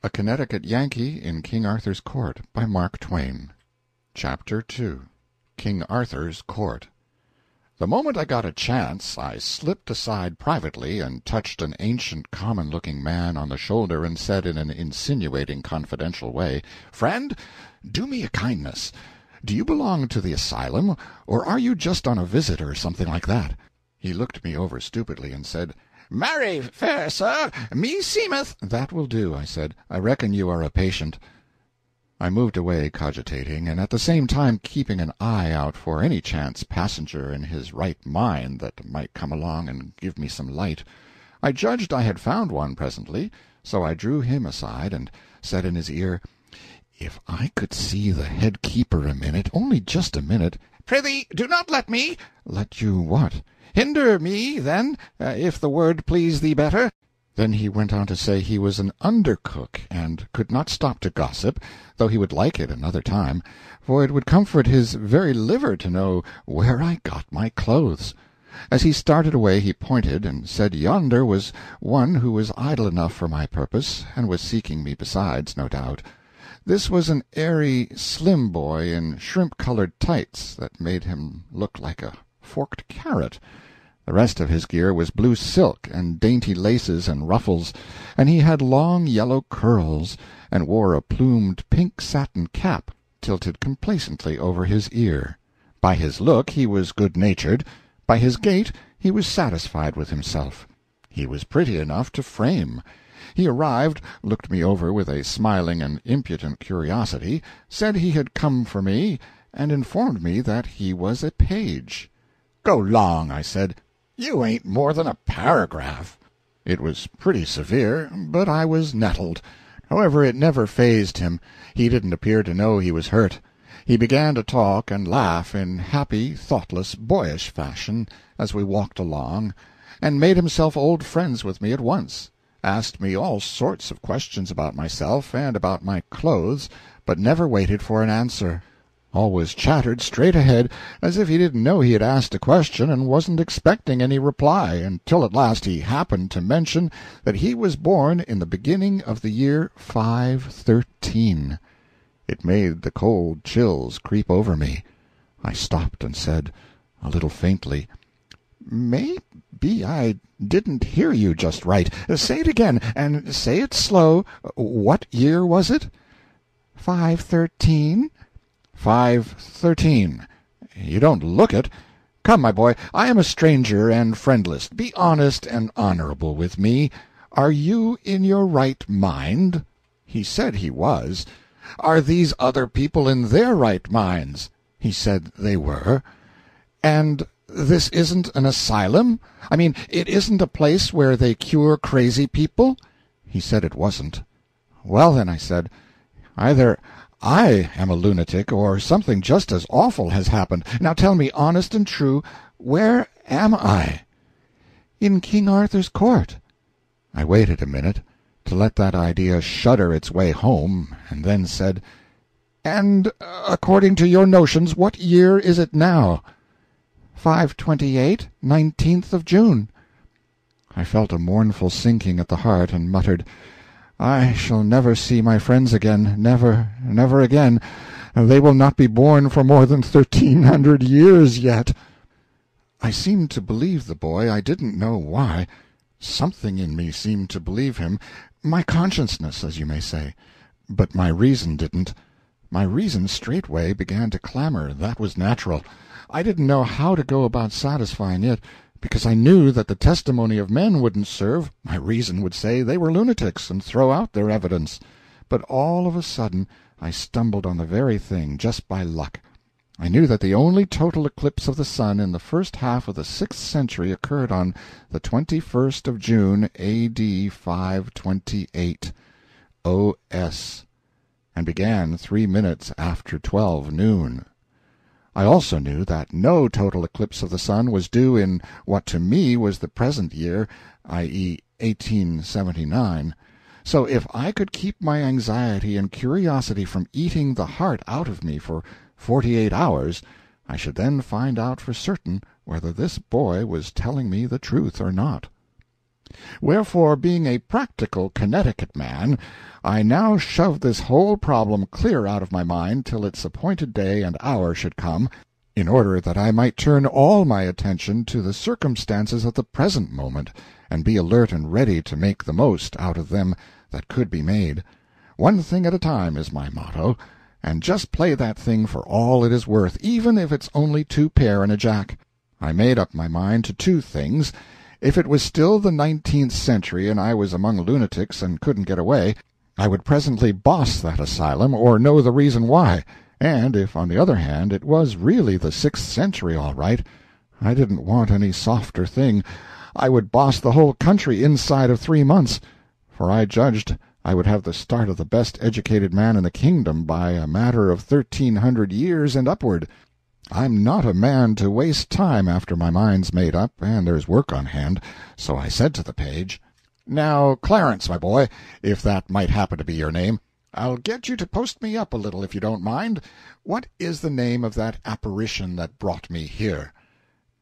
A Connecticut Yankee in King Arthur's Court, by Mark Twain. Chapter 2. King Arthur's Court. The moment I got a chance, I slipped aside privately and touched an ancient common-looking man on the shoulder and said in an insinuating confidential way, "Friend, do me a kindness. Do you belong to the asylum, or are you just on a visit or something like that?" He looked me over stupidly and said, "Marry, fair sir, me seemeth—" "That will do," I said. "I reckon you are a patient." I moved away cogitating, and at the same time keeping an eye out for any chance passenger in his right mind that might come along and give me some light. I judged I had found one presently, so I drew him aside and said in his ear, "If I could see the head keeper a minute, only just a minute—" "Prithee, do not let me—" "Let you what?" "Hinder me, then, if the word please thee better." Then he went on to say he was an undercook, and could not stop to gossip, though he would like it another time, for it would comfort his very liver to know where I got my clothes. As he started away he pointed, and said yonder was one who was idle enough for my purpose, and was seeking me besides, no doubt. This was an airy, slim boy in shrimp-colored tights that made him look like a forked carrot. The rest of his gear was blue silk and dainty laces and ruffles, and he had long yellow curls, and wore a plumed pink satin cap tilted complacently over his ear. By his look he was good-natured, by his gait he was satisfied with himself. He was pretty enough to frame. He arrived, looked me over with a smiling and impudent curiosity, said he had come for me, and informed me that he was a page. "Go 'long," I said. "You ain't more than a paragraph." It was pretty severe, but I was nettled. However, it never fazed him. He didn't appear to know he was hurt. He began to talk and laugh in happy, thoughtless, boyish fashion as we walked along, and made himself old friends with me at once. Asked me all sorts of questions about myself and about my clothes, but never waited for an answer. Always chattered straight ahead, as if he didn't know he had asked a question and wasn't expecting any reply, until at last he happened to mention that he was born in the beginning of the year 513. It made the cold chills creep over me. I stopped and said, a little faintly, "Maybe I didn't hear you just right. Say it again, and say it slow. What year was it?" 513. 513. You don't look it. Come, my boy, I am a stranger and friendless. Be honest and honorable with me. Are you in your right mind?" He said he was. "Are these other people in their right minds?" He said they were. "And this isn't an asylum? I mean, it isn't a place where they cure crazy people?" He said it wasn't. "Well, then," I said, "either I am a lunatic, or something just as awful has happened. Now tell me, honest and true, where am I?" "In King Arthur's court." I waited a minute, to let that idea shudder its way home, and then said, "And according to your notions, what year is it now?" 528, 19th of June. I felt a mournful sinking at the heart, and muttered, "I shall never see my friends again, never, never again. They will not be born for more than 1,300 years yet." I seemed to believe the boy, I didn't know why. Something in me seemed to believe him, my consciousness, as you may say. But my reason didn't. My reason straightway began to clamor. That was natural. I didn't know how to go about satisfying it, because I knew that the testimony of men wouldn't serve. My reason would say they were lunatics, and throw out their evidence. But all of a sudden I stumbled on the very thing, just by luck. I knew that the only total eclipse of the sun in the first half of the 6th century occurred on the 21st of June, A.D. 528, O.S., and began 3 minutes after 12 noon. I also knew that no total eclipse of the sun was due in what to me was the present year, i.e., 1879. So if I could keep my anxiety and curiosity from eating the heart out of me for 48 hours, I should then find out for certain whether this boy was telling me the truth or not. Wherefore, being a practical Connecticut man, I now shoved this whole problem clear out of my mind till its appointed day and hour should come, in order that I might turn all my attention to the circumstances of the present moment, and be alert and ready to make the most out of them that could be made. One thing at a time is my motto, and just play that thing for all it is worth, even if it's only 2 pair and a jack. I made up my mind to 2 things. If it was still the 19th century and I was among lunatics and couldn't get away, I would presently boss that asylum or know the reason why, and if, on the other hand, it was really the 6th century all right, I didn't want any softer thing. I would boss the whole country inside of 3 months, for I judged I would have the start of the best educated man in the kingdom by a matter of 1,300 years and upward. I'm not a man to waste time after my mind's made up and there's work on hand, so I said to the page, "Now, Clarence, my boy, if that might happen to be your name, I'll get you to post me up a little if you don't mind. What is the name of that apparition that brought me here?"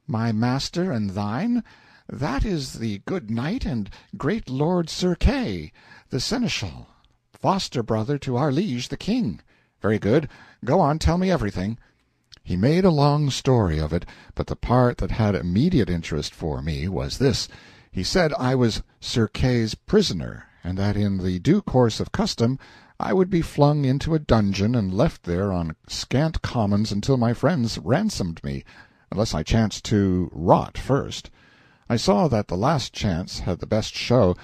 "My master and thine? That is the good knight and great Lord Sir Kay, the seneschal, foster brother to our liege the king." "Very good. Go on, tell me everything." He made a long story of it, but the part that had immediate interest for me was this. He said I was Sir Kay's prisoner, and that in the due course of custom I would be flung into a dungeon and left there on scant commons until my friends ransomed me, unless I chanced to rot first. I saw that the last chance had the best show,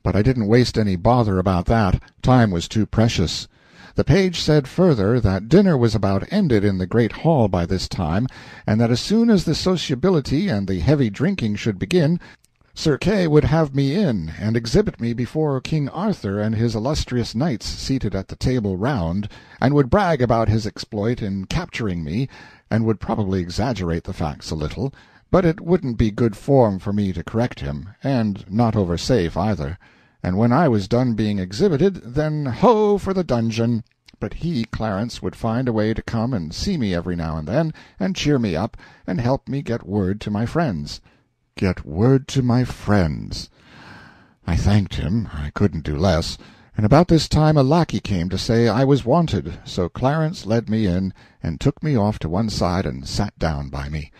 but I didn't waste any bother about that. Time was too precious. The page said further that dinner was about ended in the great hall by this time, and that as soon as the sociability and the heavy drinking should begin, Sir Kay would have me in, and exhibit me before King Arthur and his illustrious knights seated at the Table Round, and would brag about his exploit in capturing me, and would probably exaggerate the facts a little, but it wouldn't be good form for me to correct him, and not over safe either. And when I was done being exhibited, then ho for the dungeon! But he, Clarence, would find a way to come and see me every now and then, and cheer me up, and help me get word to my friends. Get word to my friends! I thanked him. I couldn't do less. And about this time a lackey came to say I was wanted, so Clarence led me in, and took me off to one side and sat down by me.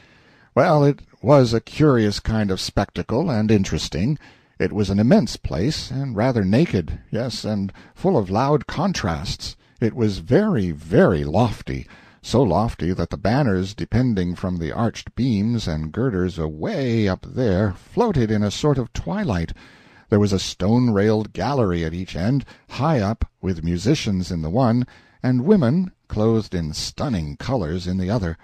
Well, it was a curious kind of spectacle, and interesting. It was an immense place, and rather naked, yes, and full of loud contrasts. It was very, very lofty, so lofty that the banners depending from the arched beams and girders away up there floated in a sort of twilight. There was a stone-railed gallery at each end, high up, with musicians in the one, and women, clothed in stunning colors, in the other.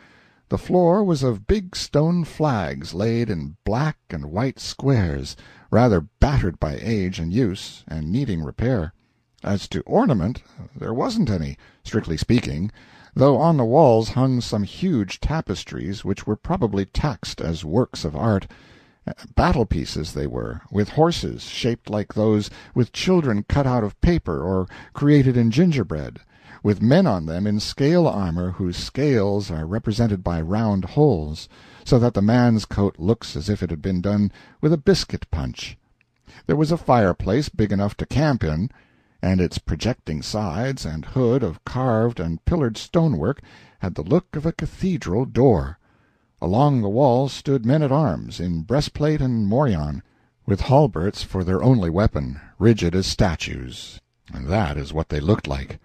The floor was of big stone flags laid in black and white squares, rather battered by age and use, and needing repair. As to ornament, there wasn't any, strictly speaking, though on the walls hung some huge tapestries which were probably taxed as works of art. Battle-pieces they were, with horses shaped like those with children cut out of paper or created in gingerbread, with men on them in scale armor whose scales are represented by round holes, so that the man's coat looks as if it had been done with a biscuit punch. There was a fireplace big enough to camp in, and its projecting sides and hood of carved and pillared stonework had the look of a cathedral door. Along the walls stood men-at-arms in breastplate and morion, with halberts for their only weapon, rigid as statues, and that is what they looked like.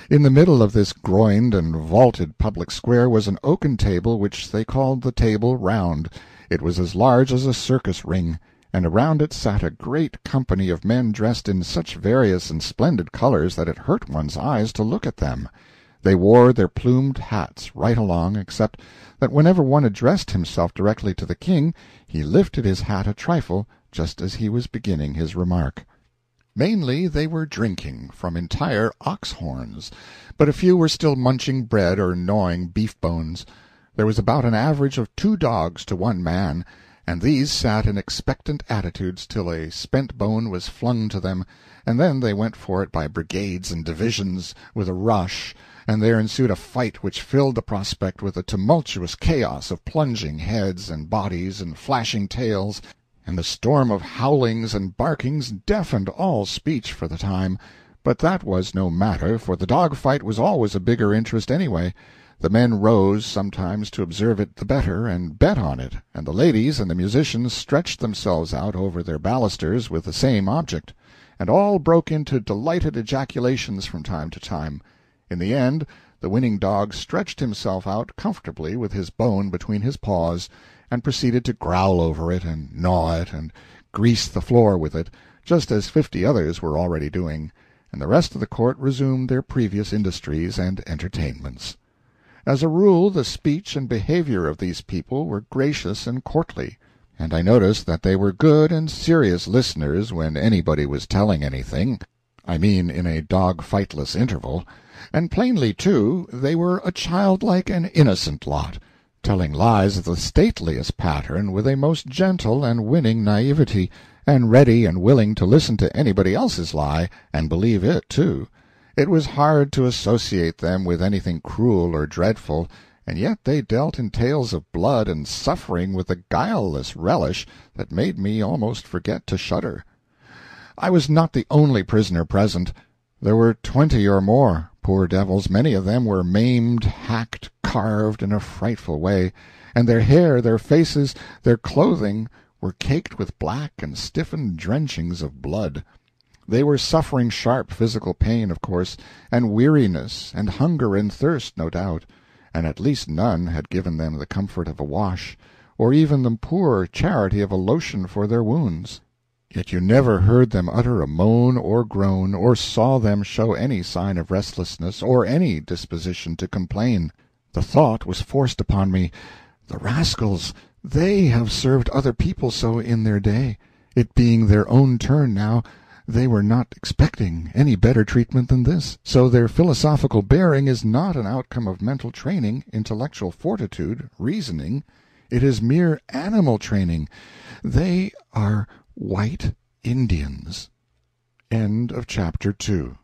In the middle of this groined and vaulted public square was an oaken table which they called the Table Round. It was as large as a circus ring, and around it sat a great company of men dressed in such various and splendid colors that it hurt one's eyes to look at them. They wore their plumed hats right along, except that whenever one addressed himself directly to the king, he lifted his hat a trifle just as he was beginning his remark. Mainly they were drinking from entire ox-horns, but a few were still munching bread or gnawing beef-bones. There was about an average of 2 dogs to 1 man, and these sat in expectant attitudes till a spent bone was flung to them, and then they went for it by brigades and divisions, with a rush, and there ensued a fight which filled the prospect with a tumultuous chaos of plunging heads and bodies and flashing tails, and the storm of howlings and barkings deafened all speech for the time. But that was no matter, for the dog-fight was always a bigger interest anyway. The men rose sometimes to observe it the better, and bet on it, and the ladies and the musicians stretched themselves out over their balusters with the same object, and all broke into delighted ejaculations from time to time. In the end, the winning dog stretched himself out comfortably with his bone between his paws, and proceeded to growl over it, and gnaw it, and grease the floor with it, just as 50 others were already doing, and the rest of the court resumed their previous industries and entertainments. As a rule, the speech and behavior of these people were gracious and courtly, and I noticed that they were good and serious listeners when anybody was telling anything, I mean in a dog-fightless interval, and plainly, too, they were a childlike and innocent lot, telling lies of the stateliest pattern with a most gentle and winning naivety, and ready and willing to listen to anybody else's lie and believe it, too. It was hard to associate them with anything cruel or dreadful, and yet they dealt in tales of blood and suffering with a guileless relish that made me almost forget to shudder. I was not the only prisoner present. There were 20 or more. Poor devils, many of them were maimed, hacked, carved in a frightful way, and their hair, their faces, their clothing were caked with black and stiffened drenchings of blood. They were suffering sharp physical pain, of course, and weariness, and hunger and thirst, no doubt, and at least none had given them the comfort of a wash, or even the poor charity of a lotion for their wounds. Yet you never heard them utter a moan or groan, or saw them show any sign of restlessness, or any disposition to complain. The thought was forced upon me, the rascals, they have served other people so in their day. It being their own turn now, they were not expecting any better treatment than this, so their philosophical bearing is not an outcome of mental training, intellectual fortitude, reasoning. It is mere animal training. They are white Indians. End of chapter 2.